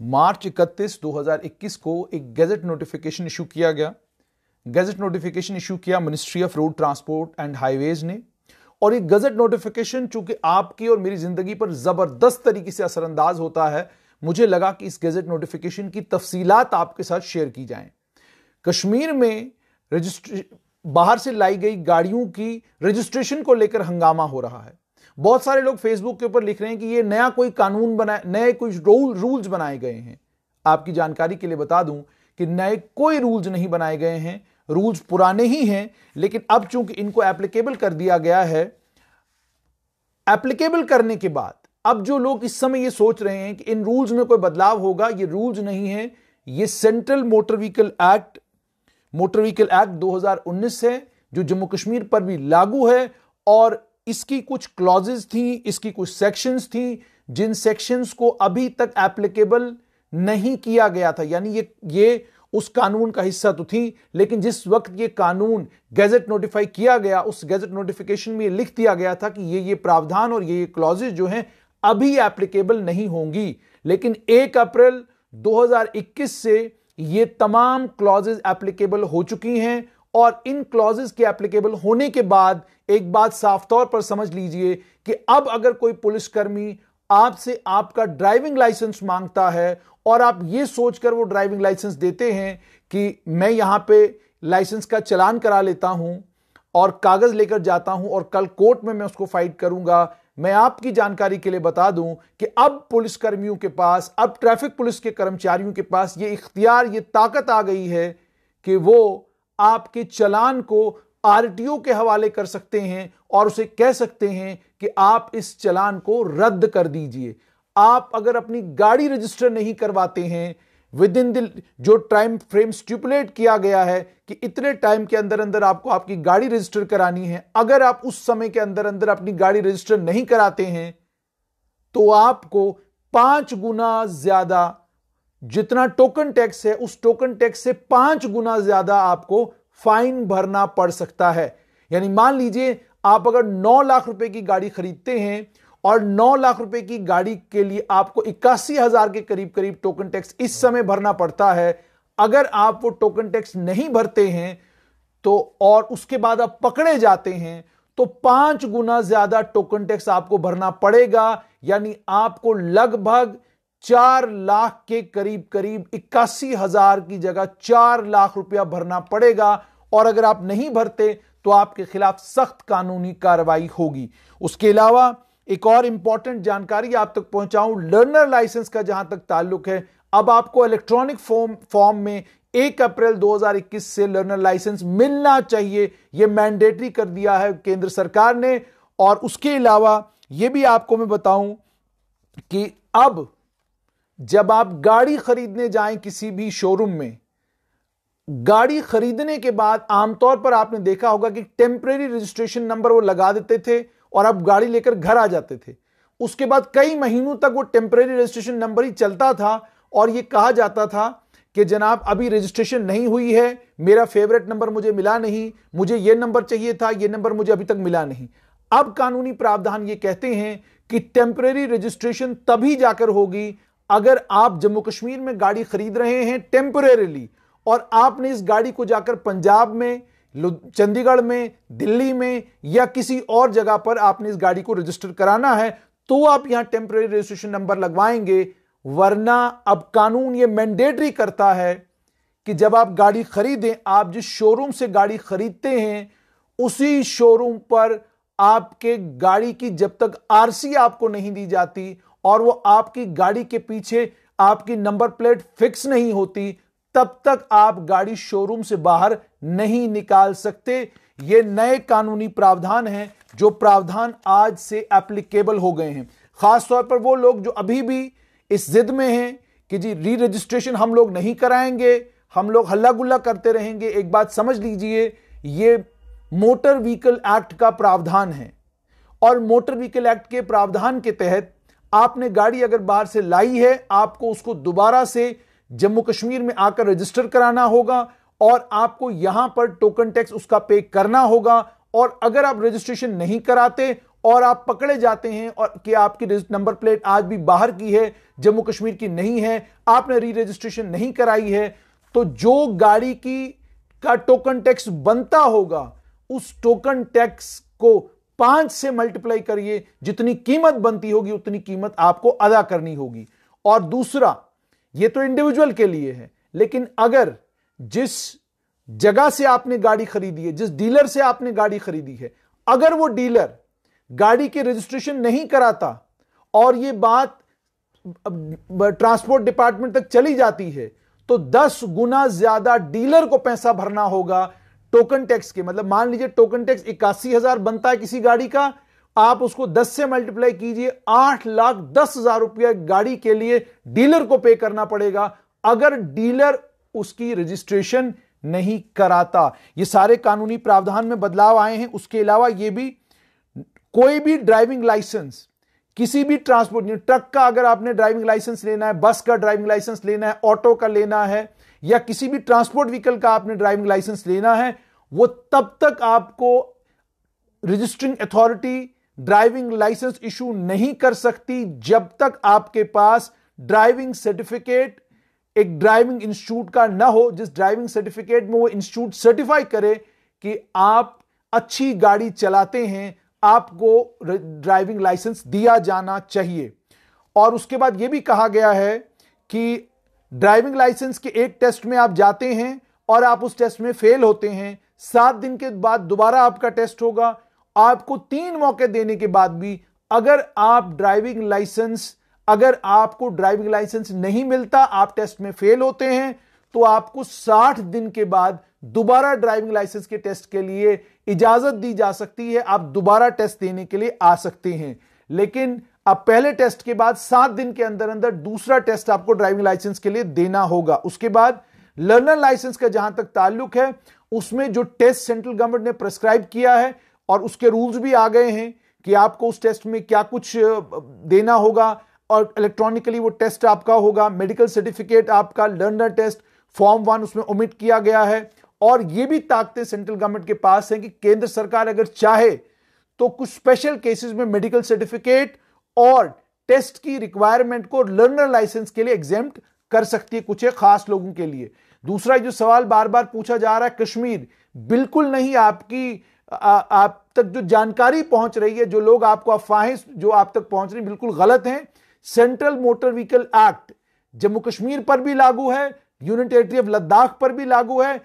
मार्च 31, 2021 को एक gadget notification issue किया गया। गैजेट नोटिफिकेशन इशू किया ministry of road transport and highways ने। और ये गैजेट नोटिफिकेशन चूंकि आपकी और मेरी जिंदगी पर जबरदस्त तरीके से असरअंदाज होता है, मुझे लगा कि इस गैजेट नोटिफिकेशन की तफसीलात आपके साथ शेयर की जाएं। कश्मीर में बाहर से लाई गई गाड़ियों की रजिस्ट्रेशन को लेकर हंगामा हो रहा है। बहुत सारे लोग फेसबुक के ऊपर लिख रहे हैं कि ये नया कोई कानून बना, नए कुछ रूल्स बनाए गए हैं। आपकी जानकारी के लिए बता दूं कि नए कोई रूल्स नहीं बनाए गए हैं, रूल्स पुराने ही हैं, लेकिन अब चूंकि इनको एप्लीकेबल कर दिया गया है, एप्लीकेबल करने के बाद अब जो लोग इस समय ये सोच रहे हैं कि इन रूल्स में कोई बदलाव होगा, ये रूल्स नहीं है। ये सेंट्रल मोटर व्हीकल एक्ट 2019 है जो जम्मू कश्मीर पर भी लागू है। और इसकी कुछ क्लॉजेस थी, इसकी कुछ सेक्शंस थी जिन सेक्शंस को अभी तक एप्लीकेबल नहीं किया गया था। यानी ये उस कानून का हिस्सा तो थी, लेकिन जिस वक्त ये कानून गैजेट नोटिफाई किया गया, उस गैजेट नोटिफिकेशन में ये लिख दिया गया था कि ये प्रावधान और ये क्लॉजेस जो हैं अभी एप्लीकेबल नहीं होंगी। लेकिन 1 अप्रैल 2021 से ये तमाम क्लॉजेस एप्लीकेबल हो चुकी हैं। और इन क्लॉजेस के एप्लीकेबल होने के बाद एक बात साफ तौर पर समझ लीजिए कि अब अगर कोई पुलिसकर्मी आपसे आपका ड्राइविंग लाइसेंस मांगता है और आप ये सोचकर वो ड्राइविंग लाइसेंस देते हैं कि मैं यहां पे लाइसेंस का चालान करा लेता हूं और कागज लेकर जाता हूं और कल कोर्ट में मैं उसको फाइट करूंगा, मैं आपकी जानकारी के लिए बता दूं कि अब पुलिसकर्मियों के पास, अब ट्रैफिक पुलिस के कर्मचारियों के पास ये इख्तियार, ये ताकत आ गई है कि वो आपके चालान को आरटीओ के हवाले कर सकते हैं और उसे कह सकते हैं कि आप इस चालान को रद्द कर दीजिए। आप अगर अपनी गाड़ी रजिस्टर नहीं करवाते हैं विद इन जो टाइम फ्रेम स्टिपुलेट किया गया है कि इतने टाइम के अंदर अंदर आपको आपकी गाड़ी रजिस्टर करानी है, अगर आप उस समय के अंदर अंदर अपनी गाड़ी रजिस्टर नहीं कराते हैं तो आपको 5 गुना ज्यादा, जितना टोकन टैक्स है उस टोकन टैक्स से 5 गुना ज्यादा आपको फाइन भरना पड़ सकता है। यानी मान लीजिए आप अगर 9 लाख रुपए की गाड़ी खरीदते हैं और 9 लाख रुपए की गाड़ी के लिए आपको 81,000 के करीब करीब टोकन टैक्स इस समय भरना पड़ता है। अगर आप वो टोकन टैक्स नहीं भरते हैं तो और उसके बाद आप पकड़े जाते हैं तो 5 गुना ज्यादा टोकन टैक्स आपको भरना पड़ेगा। यानी आपको लगभग 4 लाख के करीब करीब 81,000 की जगह 4 लाख रुपया भरना पड़ेगा। और अगर आप नहीं भरते तो आपके खिलाफ सख्त कानूनी कार्रवाई होगी। उसके अलावा एक और इंपॉर्टेंट जानकारी आप तक पहुंचाऊं, लर्नर लाइसेंस का जहां तक ताल्लुक है, अब आपको इलेक्ट्रॉनिक फॉर्म में 1 अप्रैल 2021 से लर्नर लाइसेंस मिलना चाहिए। यह मैंडेटरी कर दिया है केंद्र सरकार ने। और उसके अलावा यह भी आपको मैं बताऊं कि अब जब आप गाड़ी खरीदने जाएं किसी भी शोरूम में, गाड़ी खरीदने के बाद आमतौर पर आपने देखा होगा कि टेम्परेरी रजिस्ट्रेशन नंबर वो लगा देते थे और आप गाड़ी लेकर घर आ जाते थे। उसके बाद कई महीनों तक वो टेम्परेरी रजिस्ट्रेशन नंबर ही चलता था और ये कहा जाता था कि जनाब अभी रजिस्ट्रेशन नहीं हुई है, मेरा फेवरेट नंबर मुझे मिला नहीं, मुझे ये नंबर चाहिए था, ये नंबर मुझे अभी तक मिला नहीं। अब कानूनी प्रावधान ये कहते हैं कि टेम्परेरी रजिस्ट्रेशन तभी जाकर होगी अगर आप जम्मू कश्मीर में गाड़ी खरीद रहे हैं टेम्परेरीली और आपने इस गाड़ी को जाकर पंजाब में, चंडीगढ़ में, दिल्ली में या किसी और जगह पर आपने इस गाड़ी को रजिस्टर कराना है तो आप यहां टेम्परेरी रजिस्ट्रेशन नंबर लगवाएंगे। वरना अब कानून यह मैंडेटरी करता है कि जब आप गाड़ी खरीदें, आप जिस शोरूम से गाड़ी खरीदते हैं उसी शोरूम पर आपके गाड़ी की जब तक आरसी आपको नहीं दी जाती और वो आपकी गाड़ी के पीछे आपकी नंबर प्लेट फिक्स नहीं होती, तब तक आप गाड़ी शोरूम से बाहर नहीं निकाल सकते। ये नए कानूनी प्रावधान हैं जो प्रावधान आज से एप्लीकेबल हो गए हैं। खासतौर पर वो लोग जो अभी भी इस जिद में हैं कि जी री रजिस्ट्रेशन हम लोग नहीं कराएंगे, हम लोग हल्ला गुल्ला करते रहेंगे। एक बात समझ लीजिए, ये मोटर व्हीकल एक्ट का प्रावधान है और मोटर व्हीकल एक्ट के प्रावधान के तहत आपने गाड़ी अगर बाहर से लाई है, आपको उसको दोबारा से जम्मू कश्मीर में आकर रजिस्टर कराना होगा और आपको यहां पर टोकन टैक्स उसका पे करना होगा। और अगर आप रजिस्ट्रेशन नहीं कराते और आप पकड़े जाते हैं और कि आपकी नंबर प्लेट आज भी बाहर की है, जम्मू कश्मीर की नहीं है, आपने री रजिस्ट्रेशन नहीं कराई है, तो जो गाड़ी की का टोकन टैक्स बनता होगा उस टोकन टैक्स को 5 से मल्टीप्लाई करिए, जितनी कीमत बनती होगी उतनी कीमत आपको अदा करनी होगी। और दूसरा, यह तो इंडिविजुअल के लिए है, लेकिन अगर जिस जगह से आपने गाड़ी खरीदी है, जिस डीलर से आपने गाड़ी खरीदी है, अगर वो डीलर गाड़ी के रजिस्ट्रेशन नहीं कराता और ये बात ट्रांसपोर्ट डिपार्टमेंट तक चली जाती है, तो 10 गुना ज्यादा डीलर को पैसा भरना होगा टोकन टैक्स के। मतलब मान लीजिए टोकन टैक्स 81,000 बनता है किसी गाड़ी का, आप उसको 10 से मल्टीप्लाई कीजिए, 8,10,000 रुपया गाड़ी के लिए डीलर को पे करना पड़ेगा अगर डीलर उसकी रजिस्ट्रेशन नहीं कराता। ये सारे कानूनी प्रावधान में बदलाव आए हैं। उसके अलावा ये भी, कोई भी ड्राइविंग लाइसेंस किसी भी ट्रांसपोर्ट, ट्रक का अगर आपने ड्राइविंग लाइसेंस लेना है, बस का ड्राइविंग लाइसेंस लेना है, ऑटो का लेना है, या किसी भी ट्रांसपोर्ट व्हीकल का आपने ड्राइविंग लाइसेंस लेना है, वो तब तक आपको registering authority driving licence issue नहीं कर सकती जब तक आपके पास ड्राइविंग सर्टिफिकेट एक ड्राइविंग इंस्टीट्यूट का ना हो, जिस ड्राइविंग सर्टिफिकेट में वो इंस्टीट्यूट सर्टिफाई करे कि आप अच्छी गाड़ी चलाते हैं, आपको ड्राइविंग लाइसेंस दिया जाना चाहिए। और उसके बाद यह भी कहा गया है कि ड्राइविंग लाइसेंस के एक टेस्ट में आप जाते हैं और आप उस टेस्ट में फेल होते हैं, 7 दिन के बाद दोबारा आपका टेस्ट होगा। आपको 3 मौके देने के बाद भी अगर आपको ड्राइविंग लाइसेंस नहीं मिलता, आप टेस्ट में फेल होते हैं, तो आपको 60 दिन के बाद दोबारा ड्राइविंग लाइसेंस के टेस्ट के लिए इजाजत दी जा सकती है। आप दोबारा टेस्ट देने के लिए आ सकते हैं, लेकिन अब पहले टेस्ट के बाद 7 दिन के अंदर अंदर दूसरा टेस्ट आपको ड्राइविंग लाइसेंस के लिए देना होगा। उसके बाद लर्नर लाइसेंस का जहां तक ताल्लुक है, उसमें जो टेस्ट सेंट्रल गवर्नमेंट ने प्रेस्क्राइब किया है और उसके रूल्स भी आ गए हैं कि आपको उस टेस्ट में क्या कुछ देना होगा, और इलेक्ट्रॉनिकली वो टेस्ट आपका होगा। मेडिकल सर्टिफिकेट आपका, लर्नर टेस्ट, फॉर्म 1 उसमें ओमिट किया गया है। और ये भी ताकतें सेंट्रल गवर्नमेंट के पास हैं कि केंद्र सरकार अगर चाहे तो कुछ स्पेशल केसेस में मेडिकल सर्टिफिकेट और टेस्ट की रिक्वायरमेंट को लर्नर लाइसेंस के लिए एग्जेम्प्ट कर सकती है कुछ खास लोगों के लिए। दूसरा जो सवाल बार बार पूछा जा रहा है, कश्मीर, बिल्कुल नहीं। आप तक जो जानकारी पहुंच रही है, जो लोग आपको अफवाहें जो आप तक पहुंच रही बिल्कुल गलत हैं। Central motor vehicle act Jammu Kashmir पर भी लागू है, यूनियन टेरिटरी ऑफ लद्दाख पर भी लागू है।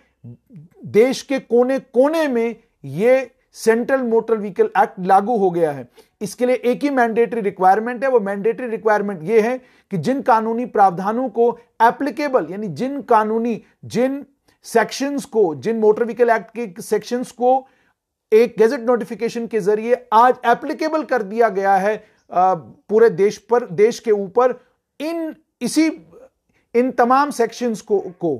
देश के कोने कोने में यह सेंट्रल मोटर व्हीकल एक्ट लागू हो गया है। इसके लिए एक ही मैंडेटरी रिक्वायरमेंट है, वो मैंडेटरी रिक्वायरमेंट यह है कि जिन कानूनी प्रावधानों को एप्लीकेबल, यानी जिन सेक्शंस को, जिन मोटर व्हीकल एक्ट के सेक्शंस को एक गैजेट नोटिफिकेशन के जरिए आज एप्लीकेबल कर दिया गया है पूरे देश के ऊपर, इन तमाम सेक्शंस को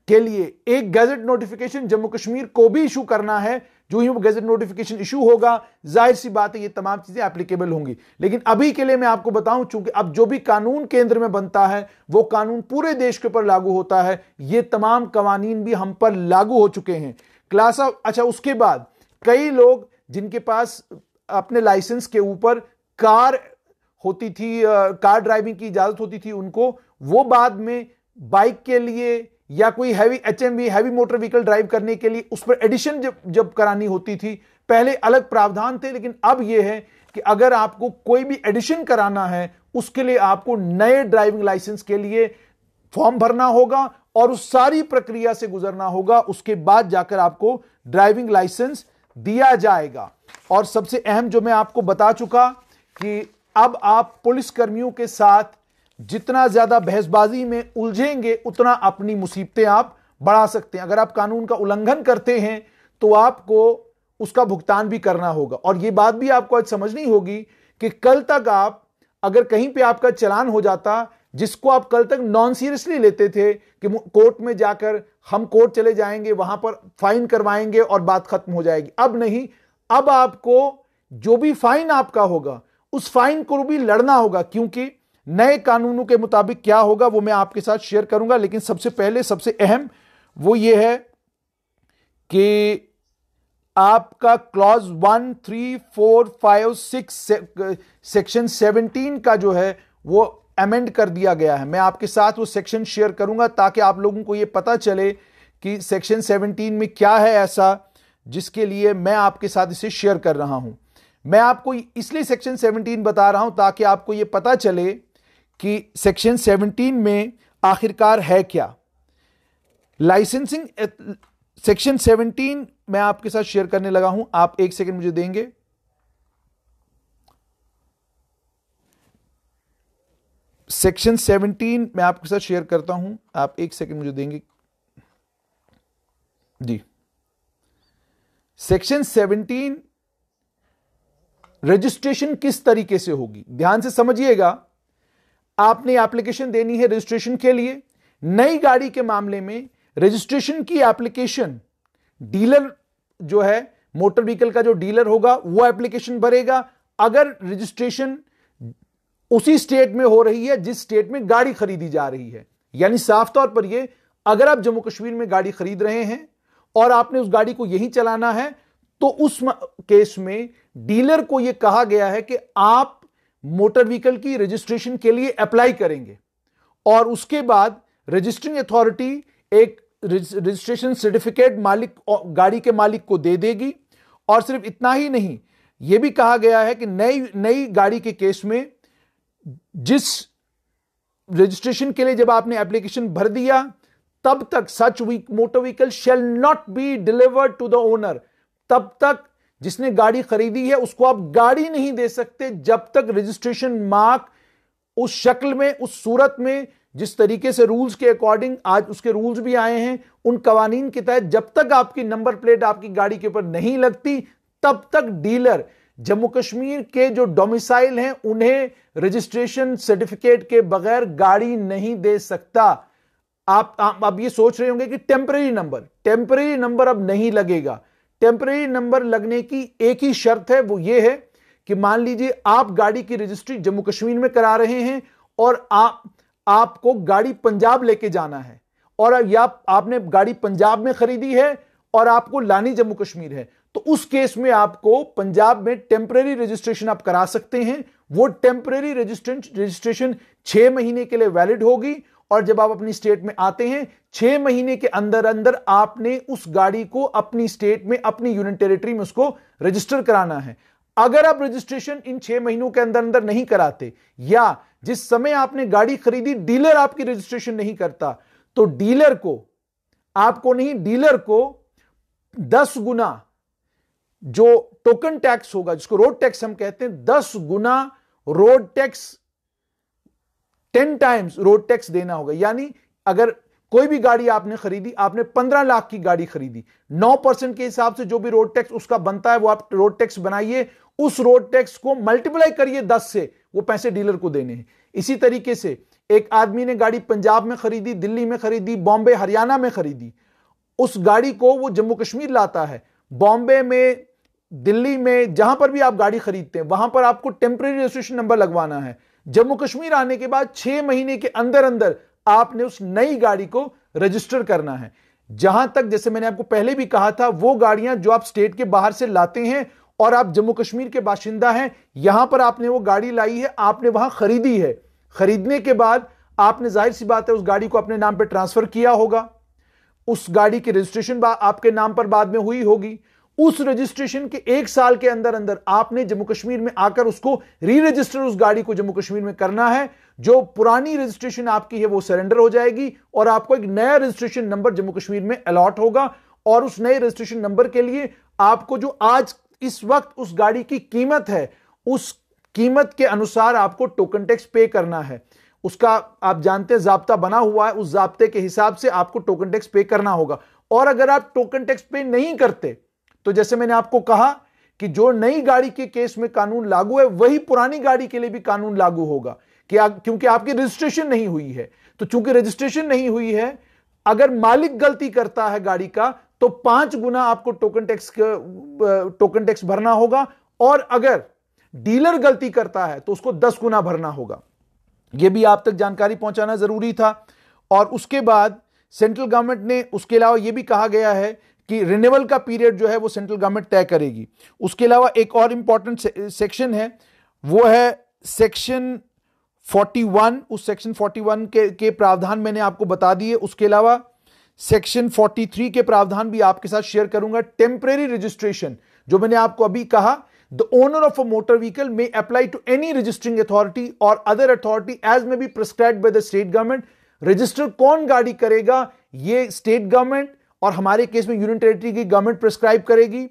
के लिए एक गैजेट नोटिफिकेशन जम्मू कश्मीर को भी इशू करना है। जो ही वो गैजेट नोटिफिकेशन इशू होगा, जाहिर सी बात है ये तमाम चीजें एप्लीकेबल होंगी। लेकिन अभी के लिए मैं आपको बताऊं, चूंकि अब जो भी कानून केंद्र में बनता है वो कानून पूरे देश के ऊपर लागू होता है। ये तमाम कवानीन भी हम पर लागू हो चुके हैं। अच्छा, उसके बाद कई लोग जिनके पास अपने लाइसेंस के ऊपर कार होती थी, कार ड्राइविंग की इजाजत होती थी उनको, वो बाद में बाइक के लिए या कोई heavy HMV, heavy motor vehicle drive करने के लिए उस पर एडिशन जब करानी होती थी, पहले अलग प्रावधान थे, लेकिन अब यह है कि अगर आपको कोई भी एडिशन कराना है, उसके लिए आपको नए ड्राइविंग लाइसेंस के लिए फॉर्म भरना होगा और उस सारी प्रक्रिया से गुजरना होगा। उसके बाद जाकर आपको ड्राइविंग लाइसेंस दिया जाएगा। और सबसे अहम जो मैं आपको बता चुका कि अब आप पुलिस कर्मियों के साथ जितना ज्यादा बहसबाजी में उलझेंगे, उतना अपनी मुसीबतें आप बढ़ा सकते हैं। अगर आप कानून का उल्लंघन करते हैं तो आपको उसका भुगतान भी करना होगा। और यह बात भी आपको आज समझनी होगी कि कल तक आप अगर कहीं पे आपका चालान हो जाता, जिसको आप कल तक नॉन सीरियसली लेते थे कि कोर्ट में जाकर हम कोर्ट चले जाएंगे, वहां पर फाइन करवाएंगे और बात खत्म हो जाएगी, अब नहीं। अब आपको जो भी फाइन आपका होगा उस फाइन को भी लड़ना होगा, क्योंकि नए कानूनों के मुताबिक क्या होगा वो मैं आपके साथ शेयर करूंगा। लेकिन सबसे पहले सबसे अहम वो ये है कि आपका क्लॉज 1, 3, 4, 5, 6 सेक्शन 17 का जो है वो अमेंड कर दिया गया है। मैं आपके साथ वो सेक्शन शेयर करूंगा ताकि आप लोगों को ये पता चले कि सेक्शन 17 में क्या है ऐसा जिसके लिए मैं आपके साथ इसे शेयर कर रहा हूं। मैं आपको इसलिए सेक्शन 17 बता रहा हूं ताकि आपको ये पता चले कि सेक्शन 17 में आखिरकार है क्या। लाइसेंसिंग सेक्शन 17 मैं आपके साथ शेयर करने लगा हूं, आप एक सेकंड मुझे देंगे। सेक्शन 17 मैं आपके साथ शेयर करता हूं, आप एक सेकंड मुझे देंगे जी। सेक्शन 17 रजिस्ट्रेशन किस तरीके से होगी, ध्यान से समझिएगा। आपने एप्लीकेशन देनी है रजिस्ट्रेशन के लिए। नई गाड़ी के मामले में रजिस्ट्रेशन की एप्लीकेशन डीलर जो है, मोटर व्हीकल का जो डीलर होगा वो एप्लीकेशन भरेगा अगर रजिस्ट्रेशन उसी स्टेट में हो रही है जिस स्टेट में गाड़ी खरीदी जा रही है। यानी साफ तौर पर ये, अगर आप जम्मू कश्मीर में गाड़ी खरीद रहे हैं और आपने उस गाड़ी को यहीं चलाना है तो उस केस में डीलर को यह कहा गया है कि आप मोटर व्हीकल की रजिस्ट्रेशन के लिए अप्लाई करेंगे और उसके बाद रजिस्टरिंग अथॉरिटी एक रजिस्ट्रेशन सर्टिफिकेट गाड़ी के मालिक को दे देगी। और सिर्फ इतना ही नहीं, यह भी कहा गया है कि नई गाड़ी के केस में जिस रजिस्ट्रेशन के लिए जब आपने एप्लीकेशन भर दिया तब तक such motor vehicle shall not be delivered to the owner, तब तक जिसने गाड़ी खरीदी है उसको आप गाड़ी नहीं दे सकते जब तक रजिस्ट्रेशन मार्क उस शक्ल में, उस सूरत में, जिस तरीके से रूल्स के अकॉर्डिंग आज उसके रूल्स भी आए हैं, उन कवानीन के तहत जब तक आपकी नंबर प्लेट आपकी गाड़ी के ऊपर नहीं लगती तब तक डीलर जम्मू कश्मीर के जो डोमिसाइल हैं उन्हें रजिस्ट्रेशन सर्टिफिकेट के बगैर गाड़ी नहीं दे सकता। आप ये सोच रहे होंगे कि टेम्परेरी नंबर अब नहीं लगेगा। टेम्परेरी नंबर लगने की एक ही शर्त है, वो ये है कि मान लीजिए आप गाड़ी की रजिस्ट्री जम्मू कश्मीर में करा रहे हैं और आपको गाड़ी पंजाब लेके जाना है और या आपने गाड़ी पंजाब में खरीदी है और आपको लानी जम्मू कश्मीर है, तो उस केस में आपको पंजाब में टेम्परेरी रजिस्ट्रेशन आप करा सकते हैं। वो टेम्परेरी रजिस्ट्रेशन 6 महीने के लिए वैलिड होगी और जब आप अपनी स्टेट में आते हैं 6 महीने के अंदर अंदर आपने उस गाड़ी को अपनी स्टेट में, अपनी यूनियन टेरिटरी में उसको रजिस्टर कराना है। अगर आप रजिस्ट्रेशन इन 6 महीनों के अंदर अंदर नहीं कराते या जिस समय आपने गाड़ी खरीदी डीलर आपकी रजिस्ट्रेशन नहीं करता, तो डीलर को, आपको नहीं, डीलर को 10 गुना जो टोकन टैक्स होगा, जिसको रोड टैक्स हम कहते हैं, 10 गुना road tax, 10 times road tax देना होगा। यानी अगर कोई भी गाड़ी आपने खरीदी, आपने 15 लाख की गाड़ी खरीदी, 9% के हिसाब से जो भी रोड टैक्स उसका बनता है वो आप रोड टैक्स बनाइए, उस रोड टैक्स को मल्टीप्लाई करिए 10 से, वो पैसे डीलर को देने हैं। इसी तरीके से एक आदमी ने गाड़ी पंजाब में खरीदी, दिल्ली में खरीदी, बॉम्बे हरियाणा में खरीदी, उस गाड़ी को वो जम्मू कश्मीर लाता है। बॉम्बे में, दिल्ली में, जहां पर भी आप गाड़ी खरीदते हैं वहां पर आपको टेम्परेरी रजिस्ट्रेशन नंबर लगवाना है। जम्मू कश्मीर आने के बाद 6 महीने के अंदर अंदर आपने उस नई गाड़ी को रजिस्टर करना है। जहां तक, जैसे मैंने आपको पहले भी कहा था, वो गाड़ियां जो आप स्टेट के बाहर से लाते हैं और आप जम्मू कश्मीर के बाशिंदा हैं, यहां पर आपने वो गाड़ी लाई है, आपने वहां खरीदी है, खरीदने के बाद आपने, जाहिर सी बात है, उस गाड़ी को अपने नाम पर ट्रांसफर किया होगा, उस गाड़ी की रजिस्ट्रेशन आपके नाम पर बाद में हुई होगी। उस रजिस्ट्रेशन के 1 साल के अंदर अंदर आपने जम्मू कश्मीर में आकर उसको री रजिस्टर उस गाड़ी को जम्मू कश्मीर में करना है। जो पुरानी रजिस्ट्रेशन आपकी है वो सरेंडर हो जाएगी और आपको एक नया रजिस्ट्रेशन नंबर जम्मू कश्मीर में अलॉट होगा और उस नए रजिस्ट्रेशन नंबर के लिए आपको जो आज इस वक्त उस गाड़ी की कीमत है, उस कीमत के अनुसार आपको टोकन टैक्स पे करना है। उसका आप जानते हैं जाब्ता बना हुआ है, उस जाब्ते के हिसाब से आपको टोकन टैक्स पे करना होगा। और अगर आप टोकन टैक्स पे नहीं करते तो जैसे मैंने आपको कहा कि जो नई गाड़ी के केस में कानून लागू है वही पुरानी गाड़ी के लिए भी कानून लागू होगा क्योंकि आपकी रजिस्ट्रेशन नहीं हुई है। तो चूंकि रजिस्ट्रेशन नहीं हुई है, अगर मालिक गलती करता है गाड़ी का तो 5 गुना आपको टोकन टैक्स भरना होगा और अगर डीलर गलती करता है तो उसको 10 गुना भरना होगा। यह भी आप तक जानकारी पहुंचाना जरूरी था। और उसके बाद सेंट्रल गवर्नमेंट ने उसके अलावा यह भी कहा गया है कि रिन्यूअल का पीरियड जो है वो सेंट्रल गवर्नमेंट तय करेगी। उसके अलावा एक और इंपॉर्टेंट सेक्शन है, वो है सेक्शन 41। उस सेक्शन 41 के प्रावधान मैंने आपको बता दिए। उसके अलावा सेक्शन 43 के प्रावधान भी आपके साथ शेयर करूंगा। टेम्परेरी रजिस्ट्रेशन, जो मैंने आपको अभी कहा, the owner of a motor vehicle may apply to any registering authority or other authority as may be prescribed by the state government. Register कौन गाड़ी करेगा? ये स्टेट गवर्नमेंट और हमारे केस में यूनियन टेरिटरी की गवर्नमेंट प्रिस्क्राइब करेगी।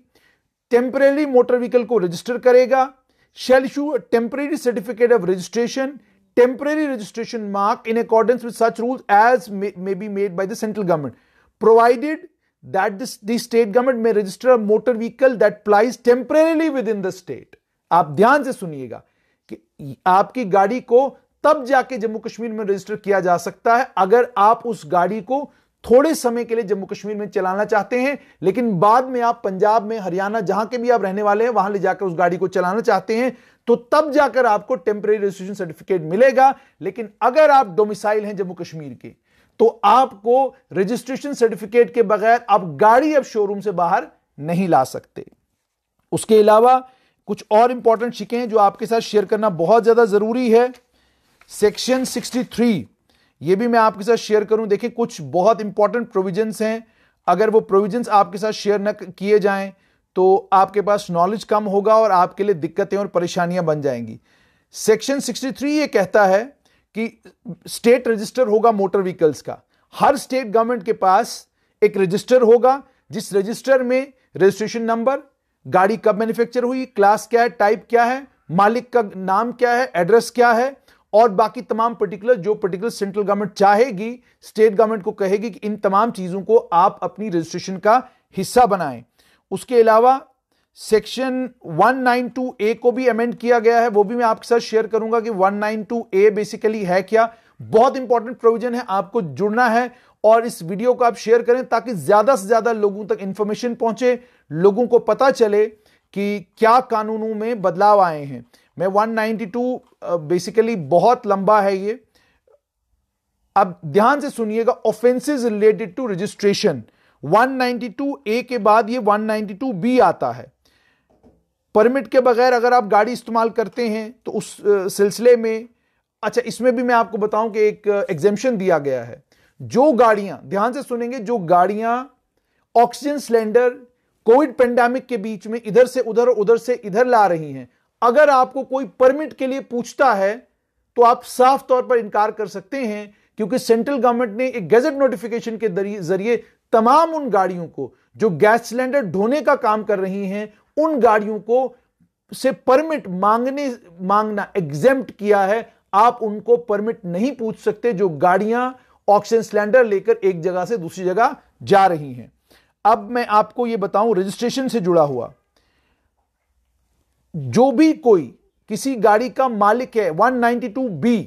Temporary motor vehicle को रजिस्टर करेगा। Shall issue a temporary certificate of registration, temporary registration mark in accordance with such rules as may be made by the central government, provided that the state government may register a motor vehicle that plies temporarily within the state। आप ध्यान से सुनिएगा कि आपकी गाड़ी को तब जाके जम्मू कश्मीर में रजिस्टर किया जा सकता है अगर आप उस गाड़ी को थोड़े समय के लिए जम्मू कश्मीर में चलाना चाहते हैं, लेकिन बाद में आप पंजाब में, हरियाणा, जहां के भी आप रहने वाले हैं, वहां ले जाकर उस गाड़ी को चलाना चाहते हैं, तो तब जाकर आपको टेम्परेरी रजिस्ट्रेशन सर्टिफिकेट मिलेगा। लेकिन अगर आप डोमिसाइल हैं जम्मू कश्मीर के, तो आपको रजिस्ट्रेशन सर्टिफिकेट के बगैर आप गाड़ी अब शोरूम से बाहर नहीं ला सकते। उसके अलावा कुछ और इंपॉर्टेंट शिकें हैं जो आपके साथ शेयर करना बहुत ज्यादा जरूरी है। सेक्शन 63, ये भी मैं आपके साथ शेयर करूं। देखिए, कुछ बहुत इंपॉर्टेंट प्रोविजंस हैं, अगर वो प्रोविजंस आपके साथ शेयर न किए जाएं तो आपके पास नॉलेज कम होगा और आपके लिए दिक्कतें और परेशानियां बन जाएंगी। सेक्शन 63 ये कहता है कि स्टेट रजिस्टर होगा मोटर व्हीकल्स का। हर स्टेट गवर्नमेंट के पास एक रजिस्टर होगा, जिस रजिस्टर में रजिस्ट्रेशन नंबर, गाड़ी कब मैन्युफैक्चर हुई, क्लास क्या है, टाइप क्या है, मालिक का नाम क्या है, एड्रेस क्या है, और बाकी तमाम पर्टिकुलर जो पर्टिकुलर सेंट्रल गवर्नमेंट चाहेगी, स्टेट गवर्नमेंट को कहेगी कि इन तमाम चीजों को आप अपनी रजिस्ट्रेशन का हिस्सा बनाएं। उसके अलावा सेक्शन 192A को भी अमेंड किया गया है, वो भी मैं आपके साथ शेयर करूंगा कि 192A बेसिकली है क्या। बहुत इंपॉर्टेंट प्रोविजन है, आपको जुड़ना है और इस वीडियो को आप शेयर करें ताकि ज्यादा से ज्यादा लोगों तक इंफॉर्मेशन पहुंचे, लोगों को पता चले कि क्या कानूनों में बदलाव आए हैं। मैं 192 बेसिकली बहुत लंबा है ये, अब ध्यान से सुनिएगा। Offences related to registration, 192A के बाद ये 192B आता है। परमिट के बगैर अगर आप गाड़ी इस्तेमाल करते हैं तो उस सिलसिले में, अच्छा इसमें भी मैं आपको बताऊं कि एक एग्जेम्पशन दिया गया है। जो गाड़ियां, ध्यान से सुनेंगे, जो गाड़ियां ऑक्सीजन सिलेंडर कोविड पेंडेमिक के बीच में इधर से उधर, उधर से इधर ला रही हैं, अगर आपको कोई परमिट के लिए पूछता है तो आप साफ तौर पर इनकार कर सकते हैं, क्योंकि सेंट्रल गवर्नमेंट ने एक गैजेट नोटिफिकेशन के जरिए तमाम उन गाड़ियों को जो गैस सिलेंडर ढोने का काम कर रही हैं, उन गाड़ियों को से परमिट मांगना एग्जेम्प्ट किया है। आप उनको परमिट नहीं पूछ सकते जो गाड़ियां ऑक्सीजन सिलेंडर लेकर एक जगह से दूसरी जगह जा रही हैं। अब मैं आपको यह बताऊं, रजिस्ट्रेशन से जुड़ा हुआ जो भी कोई किसी गाड़ी का मालिक है, 192B,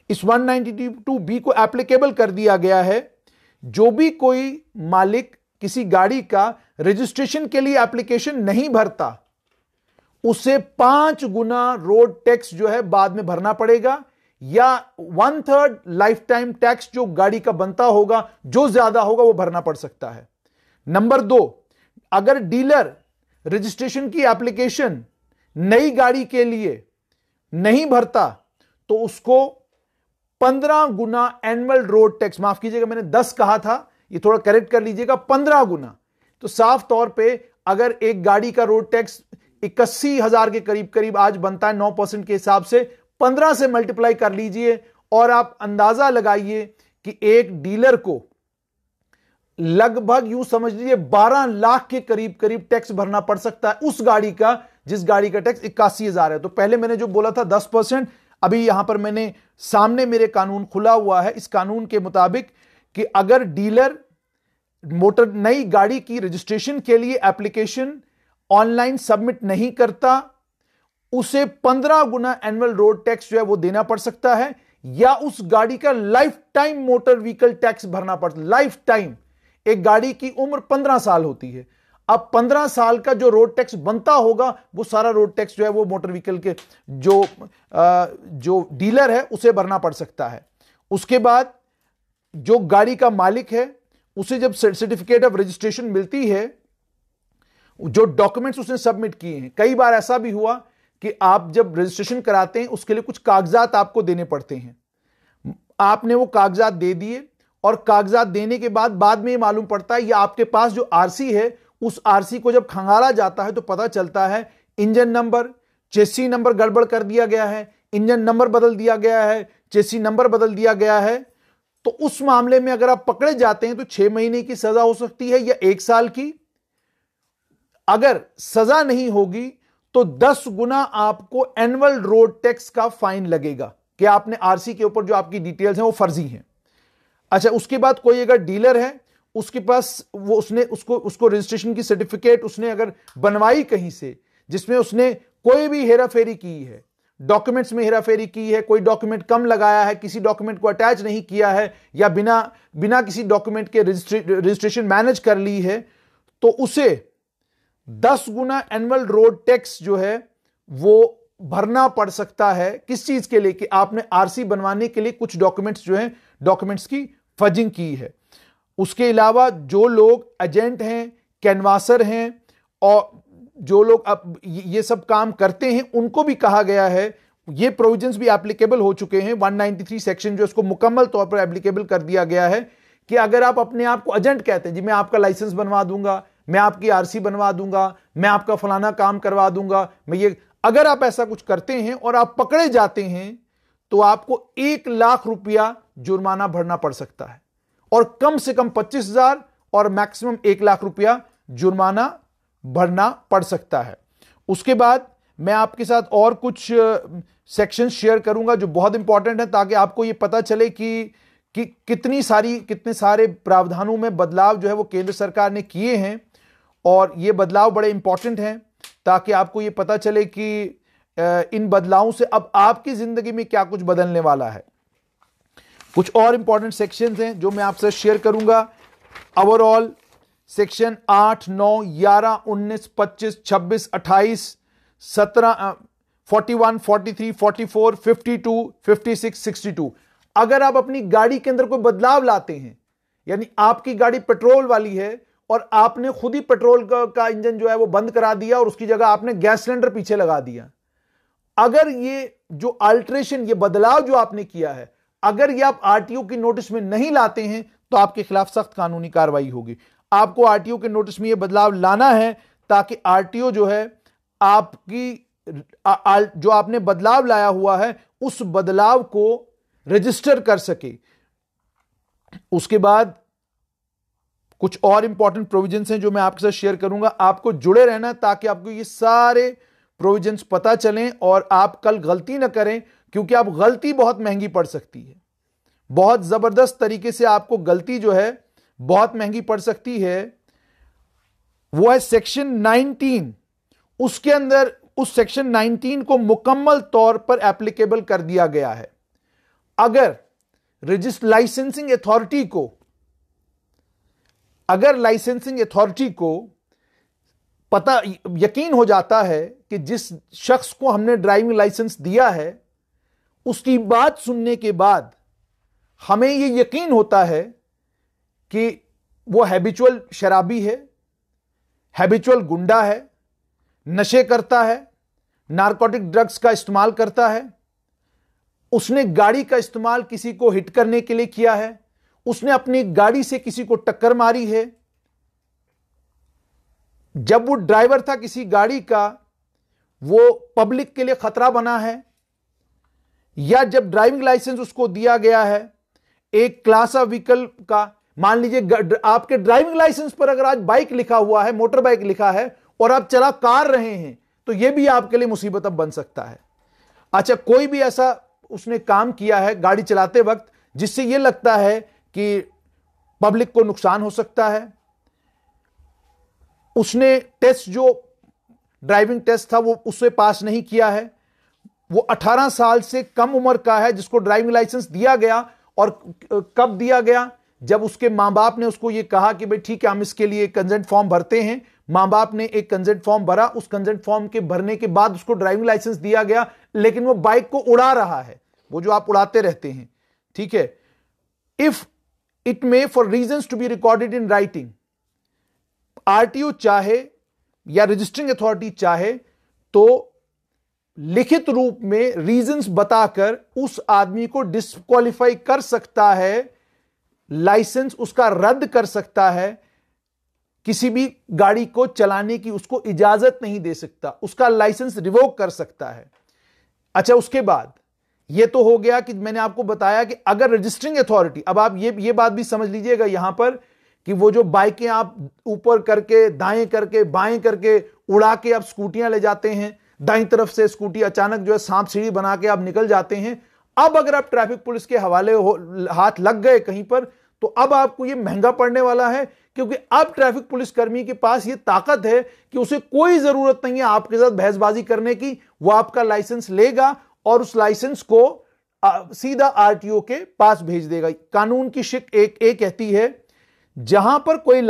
इस 192B को एप्लीकेबल कर दिया गया है। जो भी कोई मालिक किसी गाड़ी का रजिस्ट्रेशन के लिए एप्लीकेशन नहीं भरता, उसे 5 गुना रोड टैक्स जो है बाद में भरना पड़ेगा, या 1/3 लाइफ टाइम टैक्स जो गाड़ी का बनता होगा, जो ज्यादा होगा वो भरना पड़ सकता है। नंबर 2, अगर डीलर रजिस्ट्रेशन की एप्लीकेशन नई गाड़ी के लिए नहीं भरता तो उसको 15 गुना एनुअल रोड टैक्स, माफ कीजिएगा मैंने 10 कहा था, ये थोड़ा करेक्ट कर लीजिएगा, 15 गुना। तो साफ तौर पे अगर एक गाड़ी का रोड टैक्स 81,000 के करीब करीब आज बनता है 9% के हिसाब से, 15 से मल्टीप्लाई कर लीजिए और आप अंदाजा लगाइए कि एक डीलर को लगभग यूं समझ लीजिए 12 लाख के करीब करीब टैक्स भरना पड़ सकता है उस गाड़ी का जिस गाड़ी का टैक्स 81,000 है। तो पहले मैंने जो बोला था 10%, अभी यहां पर मैंने सामने मेरे कानून खुला हुआ है, इस कानून के मुताबिक कि अगर डीलर मोटर नई गाड़ी की रजिस्ट्रेशन के लिए एप्लीकेशन ऑनलाइन सबमिट नहीं करता, उसे 15 गुना एनुअल रोड टैक्स जो है वो देना पड़ सकता है, या उस गाड़ी का life time motor vehicle tax भरना पड़ता है। लाइफ टाइम, एक गाड़ी की उम्र 15 साल होती है, अब 15 साल का जो रोड टैक्स बनता होगा वो सारा रोड टैक्स जो है वो मोटर व्हीकल के जो डीलर है उसे भरना पड़ सकता है। उसके बाद जो गाड़ी का मालिक है उसे जब सर्टिफिकेट ऑफ रजिस्ट्रेशन मिलती है जो डॉक्यूमेंट्स उसने सबमिट किए हैं। कई बार ऐसा भी हुआ कि आप जब रजिस्ट्रेशन कराते हैं उसके लिए कुछ कागजात आपको देने पड़ते हैं, आपने वो कागजात दे दिए और कागजात देने के बाद में मालूम पड़ता है या आपके पास जो आरसी है उस आरसी को जब खंगाला जाता है तो पता चलता है इंजन नंबर, चेसी नंबर गड़बड़ कर दिया गया है, इंजन नंबर बदल दिया गया है, चेसी नंबर बदल दिया गया है। तो उस मामले में अगर आप पकड़े जाते हैं तो 6 महीने की सजा हो सकती है या 1 साल की। अगर सजा नहीं होगी तो 10 गुना आपको एनुअल रोड टैक्स का फाइन लगेगा कि आपने आरसी के ऊपर जो आपकी डिटेल्स हैं वो फर्जी हैं। अच्छा, उसके बाद कोई अगर डीलर है, उसके पास वो उसने उसको रजिस्ट्रेशन की सर्टिफिकेट उसने अगर बनवाई कहीं से जिसमें उसने कोई भी हेराफेरी की है, डॉक्यूमेंट्स में हेराफेरी की है, कोई डॉक्यूमेंट कम लगाया है, किसी डॉक्यूमेंट को अटैच नहीं किया है या बिना किसी डॉक्यूमेंट के रजिस्ट्रेशन मैनेज कर ली है, तो उसे 10 गुना एनुअल रोड टैक्स जो है वो भरना पड़ सकता है। किस चीज के लिए? कि आपने आरसी बनवाने के लिए कुछ डॉक्यूमेंट्स जो हैं, डॉक्यूमेंट्स की फजिंग की है। उसके अलावा जो लोग एजेंट हैं, कैनवासर हैं और जो लोग अब ये सब काम करते हैं उनको भी कहा गया है, ये प्रोविजंस भी एप्लीकेबल हो चुके हैं। 193 सेक्शन जो इसको मुकम्मल तौर पर एप्लीकेबल कर दिया गया है कि अगर आप अपने आप को एजेंट कहते हैं, जी मैं आपका लाइसेंस बनवा दूंगा, मैं आपकी आरसी बनवा दूंगा, मैं आपका फलाना काम करवा दूंगा, मैं ये, अगर आप ऐसा कुछ करते हैं और आप पकड़े जाते हैं तो आपको 1 लाख रुपया जुर्माना भरना पड़ सकता है और कम से कम 25,000 और मैक्सिमम 1 लाख रुपया जुर्माना भरना पड़ सकता है। उसके बाद मैं आपके साथ और कुछ सेक्शन शेयर करूंगा जो बहुत इंपॉर्टेंट है ताकि आपको यह पता चले कि कितने सारे प्रावधानों में बदलाव जो है वो केंद्र सरकार ने किए हैं और ये बदलाव बड़े इंपॉर्टेंट हैं ताकि आपको ये पता चले कि इन बदलावों से अब आपकी जिंदगी में क्या कुछ बदलने वाला है। कुछ और इंपॉर्टेंट सेक्शंस हैं जो मैं आपसे शेयर करूंगा। Overall section 8, 9, 11, 19, 25, 26, 28, 17, 41, 43, 44, 52, 56, 62। अगर आप अपनी गाड़ी के अंदर कोई बदलाव लाते हैं, यानी आपकी गाड़ी पेट्रोल वाली है और आपने खुद ही पेट्रोल का इंजन जो है वो बंद करा दिया और उसकी जगह आपने गैस सिलेंडर पीछे लगा दिया, अगर ये जो अल्ट्रेशन, ये बदलाव जो आपने किया है, अगर ये आप आरटीओ की नोटिस में नहीं लाते हैं तो आपके खिलाफ सख्त कानूनी कार्रवाई होगी। आपको आरटीओ के नोटिस में ये बदलाव लाना है ताकि आरटीओ जो है आपकी जो आपने बदलाव लाया हुआ है उस बदलाव को रजिस्टर कर सके। उसके बाद कुछ और इंपॉर्टेंट प्रोविजंस हैं जो मैं आपके साथ शेयर करूंगा। आपको जुड़े रहना ताकि आपको ये सारे प्रोविजंस पता चलें और आप कल गलती ना करें, क्योंकि आप गलती बहुत महंगी पड़ सकती है। बहुत जबरदस्त तरीके से आपको गलती जो है बहुत महंगी पड़ सकती है। वो है सेक्शन 19। उसके अंदर उस सेक्शन 19 को मुकम्मल तौर पर एप्लीकेबल कर दिया गया है। अगर लाइसेंसिंग अथॉरिटी को पता यकीन हो जाता है कि जिस शख्स को हमने ड्राइविंग लाइसेंस दिया है उसकी बात सुनने के बाद हमें यह यकीन होता है कि वो हैबिचुअल शराबी है, हैबिचुअल गुंडा है, नशे करता है, नारकोटिक ड्रग्स का इस्तेमाल करता है, उसने गाड़ी का इस्तेमाल किसी को हिट करने के लिए किया है, उसने अपनी गाड़ी से किसी को टक्कर मारी है, जब वो ड्राइवर था किसी गाड़ी का वो पब्लिक के लिए खतरा बना है, या जब ड्राइविंग लाइसेंस उसको दिया गया है एक क्लास ऑफ व्हीकल का, मान लीजिए आपके ड्राइविंग लाइसेंस पर अगर आज बाइक लिखा हुआ है, मोटर बाइक लिखा है और आप चला कार रहे हैं तो यह भी आपके लिए मुसीबत अब बन सकता है। अच्छा, कोई भी ऐसा उसने काम किया है गाड़ी चलाते वक्त जिससे यह लगता है कि पब्लिक को नुकसान हो सकता है, उसने टेस्ट जो ड्राइविंग टेस्ट था वो उससे पास नहीं किया है, वो 18 साल से कम उम्र का है जिसको ड्राइविंग लाइसेंस दिया गया, और कब दिया गया? जब उसके मां बाप ने उसको ये कहा कि भाई ठीक है हम इसके लिए कंसेंट फॉर्म भरते हैं। मां बाप ने एक कंसेंट फॉर्म भरा, उस कंसेंट फॉर्म के भरने के बाद उसको ड्राइविंग लाइसेंस दिया गया, लेकिन वो बाइक को उड़ा रहा है, वो जो आप उड़ाते रहते हैं, ठीक है। If it may for reasons to be recorded in writing, RTO चाहे या रजिस्टरिंग अथॉरिटी चाहे तो लिखित रूप में रीजंस बताकर उस आदमी को डिस्क्वालीफाई कर सकता है, लाइसेंस उसका रद्द कर सकता है, किसी भी गाड़ी को चलाने की उसको इजाजत नहीं दे सकता, उसका लाइसेंस रिवोक कर सकता है। अच्छा, उसके बाद यह तो हो गया कि मैंने आपको बताया कि अगर रजिस्टरिंग अथॉरिटी, अब आप ये बात भी समझ लीजिएगा यहां पर कि वो जो बाइकें आप ऊपर करके दाएं करके बाएं करके उड़ा के आप स्कूटियां ले जाते हैं, दाईं तरफ से स्कूटी अचानक जो है सांप सीढ़ी बना के आप निकल जाते हैं, अब अगर आप ट्रैफिक पुलिस के हवाले हाथ लग गए कहीं पर तो अब आपको ये महंगा पड़ने वाला है, क्योंकि अब ट्रैफिक पुलिस कर्मी के पास ये ताकत है कि उसे कोई जरूरत नहीं है आपके साथ बहसबाजी करने की। वो आपका लाइसेंस लेगा और उस लाइसेंस को सीधा आरटीओ के पास भेज देगा। कानून की शिक एक कहती है, जहां पर कोई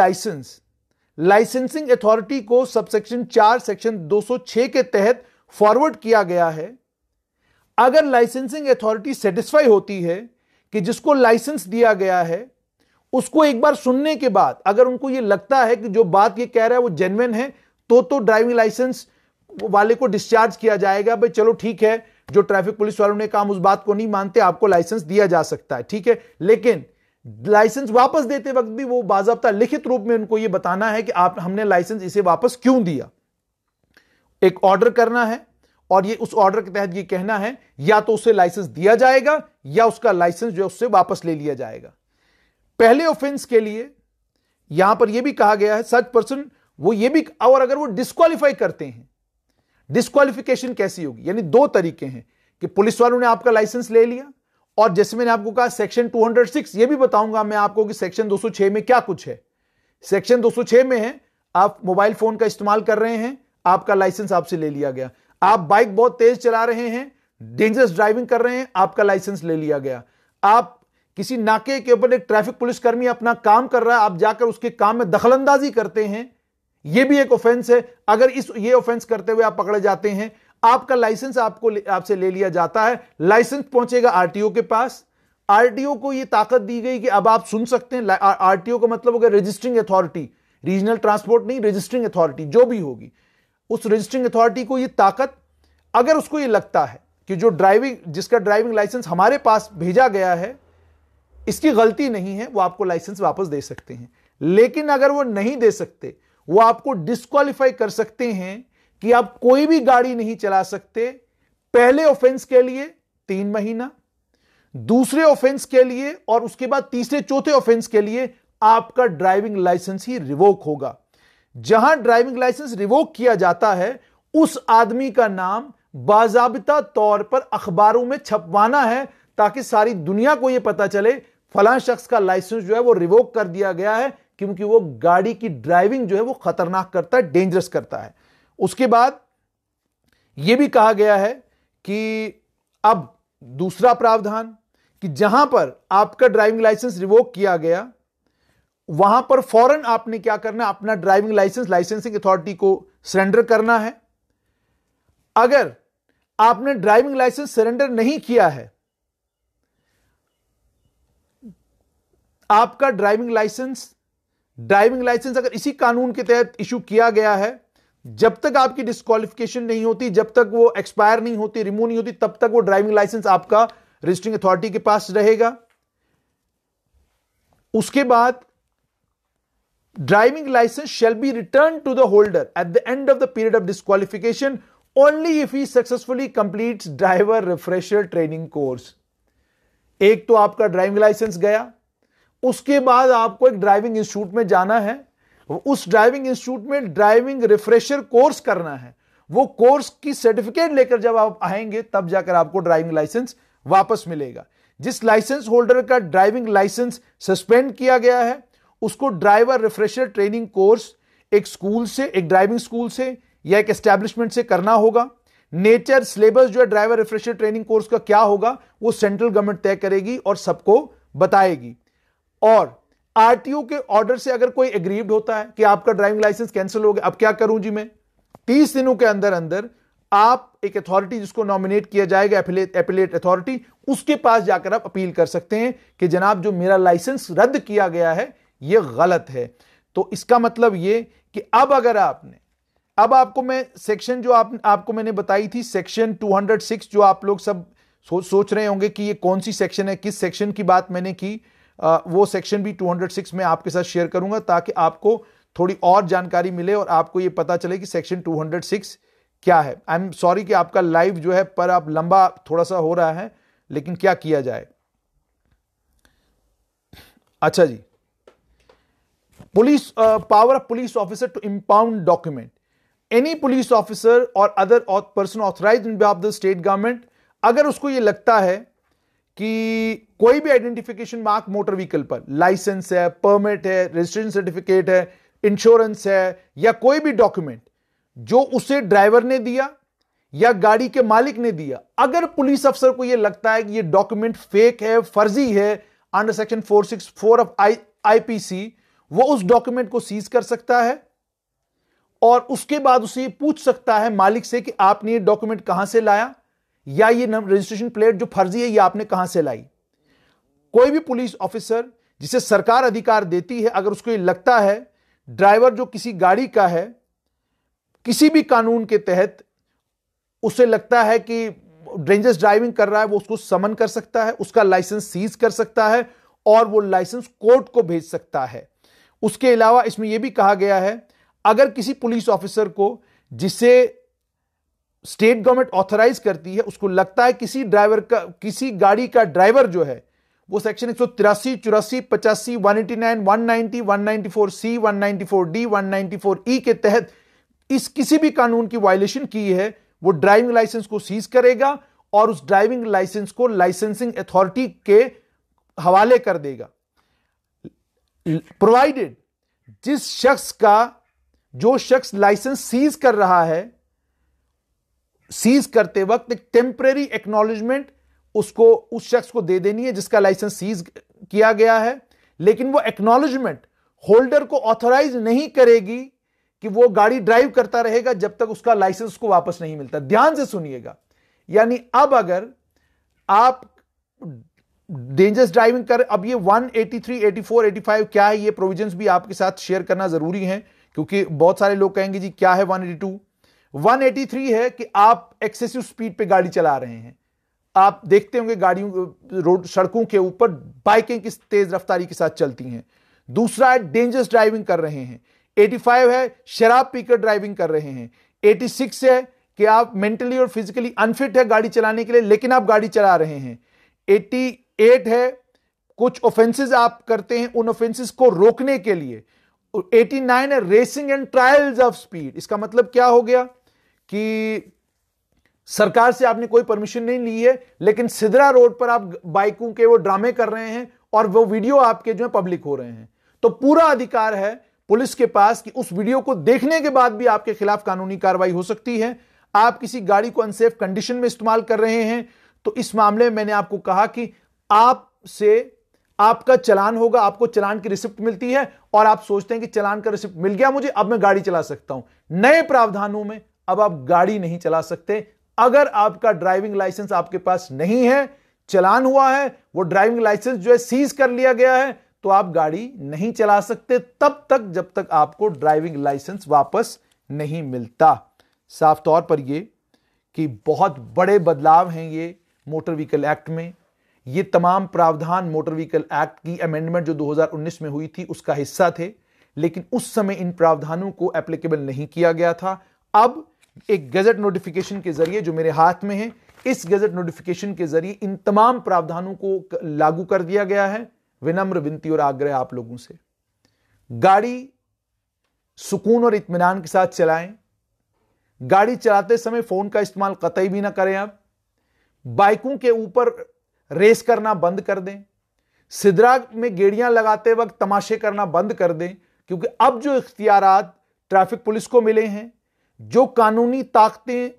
लाइसेंसिंग अथॉरिटी को सबसेक्शन 4 सेक्शन 206 के तहत फॉरवर्ड किया गया है, अगर लाइसेंसिंग अथॉरिटी सेटिस्फाई होती है कि जिसको लाइसेंस दिया गया है उसको एक बार सुनने के बाद अगर उनको यह लगता है कि जो बात ये कह रहा है वो जेन्युइन है, तो ड्राइविंग लाइसेंस वाले को डिस्चार्ज किया जाएगा। भाई चलो ठीक है, जो ट्रैफिक पुलिस वालों ने कहा हम उस बात को नहीं मानते, आपको लाइसेंस दिया जा सकता है, ठीक है। लेकिन लाइसेंस वापस देते वक्त भी वो बाज़ाब्ता लिखित रूप में उनको यह बताना है कि हमने लाइसेंस इसे वापस क्यों दिया। एक ऑर्डर करना है और ये उस ऑर्डर के तहत ये कहना है या तो उसे लाइसेंस दिया जाएगा या उसका लाइसेंस जो है उससे वापस ले लिया जाएगा। पहले ऑफेंस के लिए यहां पर यह भी कहा गया है सच पर्सन वो ये भी, और अगर वो डिस्क्वालीफाई करते हैं, डिस्क्वालिफिकेशन कैसी होगी, यानी दो तरीके हैं कि पुलिस वालों ने आपका लाइसेंस ले लिया और जैसे मैंने आपको कहा सेक्शन 206, ये भी बताऊंगा मैं आपको कि सेक्शन 206 में क्या कुछ है। सेक्शन 206 में है आप मोबाइल फोन का इस्तेमाल कर रहे हैं, आपका लाइसेंस आपसे ले लिया गया। आप बाइक बहुत तेज चला रहे हैं, डेंजरस ड्राइविंग कर रहे हैं, आपका लाइसेंस ले लिया गया। आप किसी नाके के ऊपर एक ट्रैफिक पुलिसकर्मी अपना काम कर रहा है, आप जाकर उसके काम में दखलंदाजी करते हैं, यह भी एक ऑफेंस है। अगर ये ऑफेंस करते हुए आप पकड़े जाते हैं, आपका लाइसेंस आपसे ले लिया जाता है, लाइसेंस पहुंचेगा आरटीओ के पास। आरटीओ को यह ताकत दी गई कि अब आप सुन सकते हैं। आरटीओ का मतलब होगा रजिस्टरिंग अथॉरिटी, रीजनल ट्रांसपोर्ट नहीं, रजिस्टरिंग अथॉरिटी जो भी होगी, उस रजिस्टरिंग अथॉरिटी को यह ताकत, अगर उसको यह लगता है कि जिसका ड्राइविंग लाइसेंस हमारे पास भेजा गया है इसकी गलती नहीं है, वो आपको लाइसेंस वापस दे सकते हैं। लेकिन अगर वो नहीं दे सकते, वो आपको डिस्क्वालीफाई कर सकते हैं कि आप कोई भी गाड़ी नहीं चला सकते। पहले ऑफेंस के लिए 3 महीना, दूसरे ऑफेंस के लिए और उसके बाद तीसरे चौथे ऑफेंस के लिए आपका ड्राइविंग लाइसेंस ही रिवोक होगा। जहां ड्राइविंग लाइसेंस रिवोक किया जाता है, उस आदमी का नाम बाज़ाबिता तौर पर अखबारों में छपवाना है ताकि सारी दुनिया को यह पता चले फलां शख्स का लाइसेंस जो है वो रिवोक कर दिया गया है, क्योंकि वो गाड़ी की ड्राइविंग जो है वो खतरनाक करता है, डेंजरस करता है। उसके बाद यह भी कहा गया है कि अब दूसरा प्रावधान कि जहां पर आपका ड्राइविंग लाइसेंस रिवोक किया गया, वहां पर फौरन आपने क्या करना है, अपना ड्राइविंग लाइसेंस लाइसेंसिंग अथॉरिटी को सरेंडर करना है। अगर आपने ड्राइविंग लाइसेंस सरेंडर नहीं किया है, आपका ड्राइविंग लाइसेंस अगर इसी कानून के तहत इशू किया गया है, जब तक आपकी डिस्क्वालिफिकेशन नहीं होती, जब तक वो एक्सपायर नहीं होती, रिमूव नहीं होती, तब तक वो ड्राइविंग लाइसेंस आपका रजिस्टरिंग अथॉरिटी के पास रहेगा। उसके बाद driving licence shall be return to the holder at the end of the period of disqualification only if he successfully completes driver refresher training course. एक तो आपका ड्राइविंग लाइसेंस गया, उसके बाद आपको एक ड्राइविंग इंस्टीट्यूट में जाना है, उस ड्राइविंग इंस्टीट्यूट में ड्राइविंग रिफ्रेशर कोर्स करना है। वो कोर्स की सर्टिफिकेट लेकर जब आप आएंगे तब जाकर आपको ड्राइविंग लाइसेंस वापस मिलेगा। जिस लाइसेंस होल्डर का ड्राइविंग लाइसेंस सस्पेंड किया गया है, उसको ड्राइवर रिफ्रेशर ट्रेनिंग कोर्स एक स्कूल से, एक ड्राइविंग स्कूल से या एक एस्टैब्लिशमेंट से करना होगा। नेचर सिलेबस जो है ड्राइवर रिफ्रेशर ट्रेनिंग कोर्स का क्या होगा, वो सेंट्रल गवर्नमेंट तय करेगी और सबको बताएगी। और आरटीओ के ऑर्डर से अगर कोई एग्रीव्ड होता है कि आपका ड्राइविंग लाइसेंस कैंसिल हो गया, अब क्या करूं जी मैं, 30 दिनों के अंदर अंदर आप एक अथॉरिटी जिसको नॉमिनेट किया जाएगा, एपिलेट अथॉरिटी, उसके पास जाकर आप अपील कर सकते हैं कि जनाब जो मेरा लाइसेंस रद्द किया गया है यह गलत है। तो इसका मतलब यह कि अब अगर आपने अब आपको मैं सेक्शन जो आपको मैंने बताई थी, सेक्शन 206, जो आप लोग सब सोच रहे होंगे कि ये कौन सी सेक्शन है, किस सेक्शन की बात मैंने की, वो सेक्शन भी 206 में आपके साथ शेयर करूंगा ताकि आपको थोड़ी और जानकारी मिले और आपको ये पता चले कि सेक्शन 206 क्या है। आई एम सॉरी कि आपका लाइव जो है पर आप लंबा थोड़ा सा हो रहा है, लेकिन क्या किया जाए। अच्छा जी, police power of police officer to impound document. Any police officer or other person authorised in behalf the state government, अगर उसको यह लगता है कि कोई भी आइडेंटिफिकेशन मार्क मोटर व्हीकल पर, लाइसेंस है, परमिट है, रजिस्ट्रेशन सर्टिफिकेट है, इंश्योरेंस है, या कोई भी डॉक्यूमेंट जो उसे ड्राइवर ने दिया या गाड़ी के मालिक ने दिया, अगर पुलिस अफसर को यह लगता है कि यह डॉक्यूमेंट फेक है, फर्जी है, अंडर सेक्शन 464 ऑफ आईपीसी, वो उस डॉक्यूमेंट को सीज कर सकता है और उसके बाद उसे पूछ सकता है मालिक से कि आपने ये डॉक्यूमेंट कहां से लाया, या ये रजिस्ट्रेशन प्लेट जो फर्जी है ये आपने कहां से लाई। कोई भी पुलिस ऑफिसर जिसे सरकार अधिकार देती है, अगर उसको ये लगता है ड्राइवर जो किसी गाड़ी का है, किसी भी कानून के तहत उसे लगता है कि डेंजरस ड्राइविंग कर रहा है, वो उसको समन कर सकता है, उसका लाइसेंस सीज कर सकता है और वो लाइसेंस कोर्ट को भेज सकता है। उसके अलावा इसमें यह भी कहा गया है, अगर किसी पुलिस ऑफिसर को, जिसे स्टेट गवर्नमेंट ऑथराइज करती है, उसको लगता है किसी ड्राइवर का, किसी गाड़ी का ड्राइवर जो है वो सेक्शन 183, 84, 85, 189, 190, 194C, 194D, 194E के तहत इस किसी भी कानून की वायलेशन की है, वो ड्राइविंग लाइसेंस को सीज करेगा और उस ड्राइविंग लाइसेंस को लाइसेंसिंग अथॉरिटी के हवाले कर देगा, प्रोवाइडेड जो शख्स लाइसेंस सीज कर रहा है, सीज करते वक्त एक टेम्परेरी एक्नॉलेजमेंट उसको उस शख्स को दे देनी है जिसका लाइसेंस सीज किया गया है, लेकिन वो एक्नॉलेजमेंट होल्डर को ऑथराइज नहीं करेगी कि वो गाड़ी ड्राइव करता रहेगा जब तक उसका लाइसेंस को वापस नहीं मिलता। ध्यान से सुनिएगा, यानी अब अगर आप डेंजरस ड्राइविंग कर, अब ये 183, 84, 85 क्या है, ये प्रोविजंस भी आपके साथ शेयर करना जरूरी है, क्योंकि बहुत सारे लोग कहेंगे जी क्या है 182। 183 है कि आप एक्सेसिव स्पीड पे गाड़ी चला रहे हैं, आप देखते होंगे गाड़ियों, रोड, सड़कों के ऊपर बाइकें किस तेज रफ्तारी के साथ चलती हैं। दूसरा है डेंजरस ड्राइविंग कर रहे हैं। 85 है शराब पीकर ड्राइविंग कर रहे हैं। 86 है कि आप मेंटली और फिजिकली अनफिट है गाड़ी चलाने के लिए लेकिन आप गाड़ी चला रहे हैं। 88 है कुछ ऑफेंसेस आप करते हैं, उन ऑफेंसेस को रोकने के लिए। 89 है racing and trials of speed. इसका मतलब क्या हो गया कि सरकार से आपने कोई परमिशन नहीं ली है, लेकिन सिदरा रोड पर आप बाइकों के वो ड्रामे कर रहे हैं और वो वीडियो आपके जो है पब्लिक हो रहे हैं, तो पूरा अधिकार है पुलिस के पास कि उस वीडियो को देखने के बाद भी आपके खिलाफ कानूनी कार्रवाई हो सकती है। आप किसी गाड़ी को अनसेफ कंडीशन में इस्तेमाल कर रहे हैं तो इस मामले में मैंने आपको कहा कि आपसे आपका चालान होगा, आपको चालान की रिसिप्ट मिलती है और आप सोचते हैं कि चालान का रिसिप्ट मिल गया मुझे, अब मैं गाड़ी चला सकता हूं। नए प्रावधानों में अब आप गाड़ी नहीं चला सकते अगर आपका ड्राइविंग लाइसेंस आपके पास नहीं है, चालान हुआ है, वो ड्राइविंग लाइसेंस जो है सीज कर लिया गया है, तो आप गाड़ी नहीं चला सकते तब तक जब तक आपको ड्राइविंग लाइसेंस वापस नहीं मिलता। साफ तौर पर ये कि बहुत बड़े बदलाव हैं ये मोटर व्हीकल एक्ट में। ये तमाम प्रावधान मोटर व्हीकल एक्ट की अमेंडमेंट जो 2019 में हुई थी उसका हिस्सा थे, लेकिन उस समय इन प्रावधानों को एप्लीकेबल नहीं किया गया था। अब एक गजट नोटिफिकेशन के जरिए जो मेरे हाथ में है, इस गजट नोटिफिकेशन के जरिए इन तमाम प्रावधानों को लागू कर दिया गया है। विनम्र विनती और आग्रह आप लोगों से, गाड़ी सुकून और इत्मीनान के साथ चलाएं। गाड़ी चलाते समय फोन का इस्तेमाल कतई भी ना करें। आप बाइकों के ऊपर रेस करना बंद कर दें। सिदरा में गेड़ियां लगाते वक्त तमाशे करना बंद कर दें, क्योंकि अब जो इख्तियारात ट्रैफिक पुलिस को मिले हैं, जो कानूनी ताकतें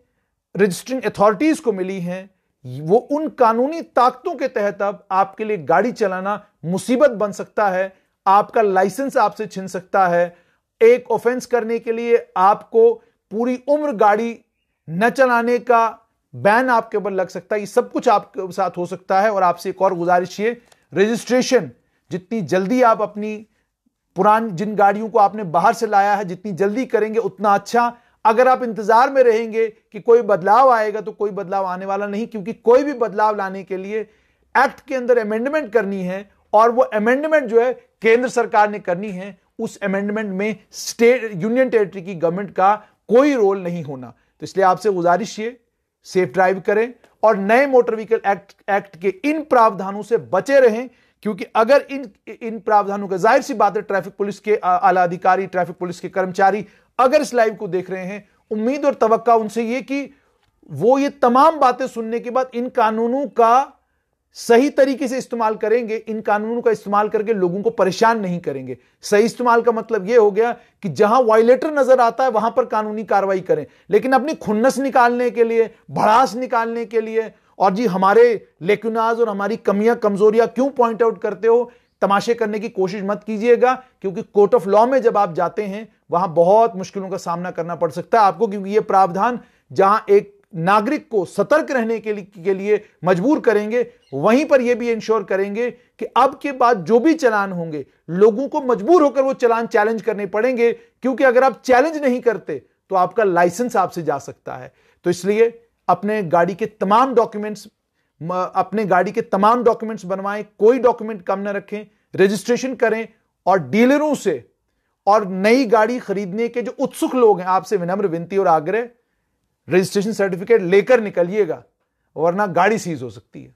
रजिस्टरिंग अथॉरिटीज को मिली हैं, वो उन कानूनी ताकतों के तहत अब आपके लिए गाड़ी चलाना मुसीबत बन सकता है। आपका लाइसेंस आपसे छिन सकता है। एक ऑफेंस करने के लिए आपको पूरी उम्र गाड़ी न चलाने का बैन आपके ऊपर लग सकता है। ये सब कुछ आपके साथ हो सकता है। और आपसे एक और गुजारिश है, रजिस्ट्रेशन जितनी जल्दी आप अपनी पुरानी जिन गाड़ियों को आपने बाहर से लाया है जितनी जल्दी करेंगे उतना अच्छा। अगर आप इंतजार में रहेंगे कि कोई बदलाव आएगा, तो कोई बदलाव आने वाला नहीं, क्योंकि कोई भी बदलाव लाने के लिए एक्ट के अंदर अमेंडमेंट करनी है, और वो अमेंडमेंट जो है केंद्र सरकार ने करनी है। उस अमेंडमेंट में स्टेट यूनियन टेरिटरी की गवर्नमेंट का कोई रोल नहीं होना। तो इसलिए आपसे गुजारिश ये, सेफ ड्राइव करें और नए मोटर व्हीकल एक्ट के इन प्रावधानों से बचे रहें, क्योंकि अगर इन प्रावधानों का, जाहिर सी बात है ट्रैफिक पुलिस के आला अधिकारी, ट्रैफिक पुलिस के कर्मचारी अगर इस लाइव को देख रहे हैं, उम्मीद और तवक्का उनसे ये कि वो ये तमाम बातें सुनने के बाद इन कानूनों का सही तरीके से इस्तेमाल करेंगे, इन कानूनों का इस्तेमाल करके लोगों को परेशान नहीं करेंगे। सही इस्तेमाल का मतलब यह हो गया कि जहां वायलेटर नजर आता है वहां पर कानूनी कार्रवाई करें, लेकिन अपनी खुन्नस निकालने के लिए, भड़ास निकालने के लिए, और जी हमारे लेकुनाज और हमारी कमियां कमजोरियां क्यों पॉइंट आउट करते हो, तमाशे करने की कोशिश मत कीजिएगा, क्योंकि कोर्ट ऑफ लॉ में जब आप जाते हैं वहां बहुत मुश्किलों का सामना करना पड़ सकता है आपको, क्योंकि यह प्रावधान जहां एक नागरिक को सतर्क रहने के लिए मजबूर करेंगे, वहीं पर यह भी इंश्योर करेंगे कि अब के बाद जो भी चालान होंगे लोगों को मजबूर होकर वो चालान चैलेंज करने पड़ेंगे, क्योंकि अगर आप चैलेंज नहीं करते तो आपका लाइसेंस आपसे जा सकता है। तो इसलिए अपने गाड़ी के तमाम डॉक्यूमेंट्स बनवाएं, कोई डॉक्यूमेंट कम ना रखें, रजिस्ट्रेशन करें, और डीलरों से और नई गाड़ी खरीदने के जो उत्सुक लोग हैं, आपसे विनम्र विनती और आग्रह, रजिस्ट्रेशन सर्टिफिकेट लेकर निकलिएगा, वरना गाड़ी सीज हो सकती है।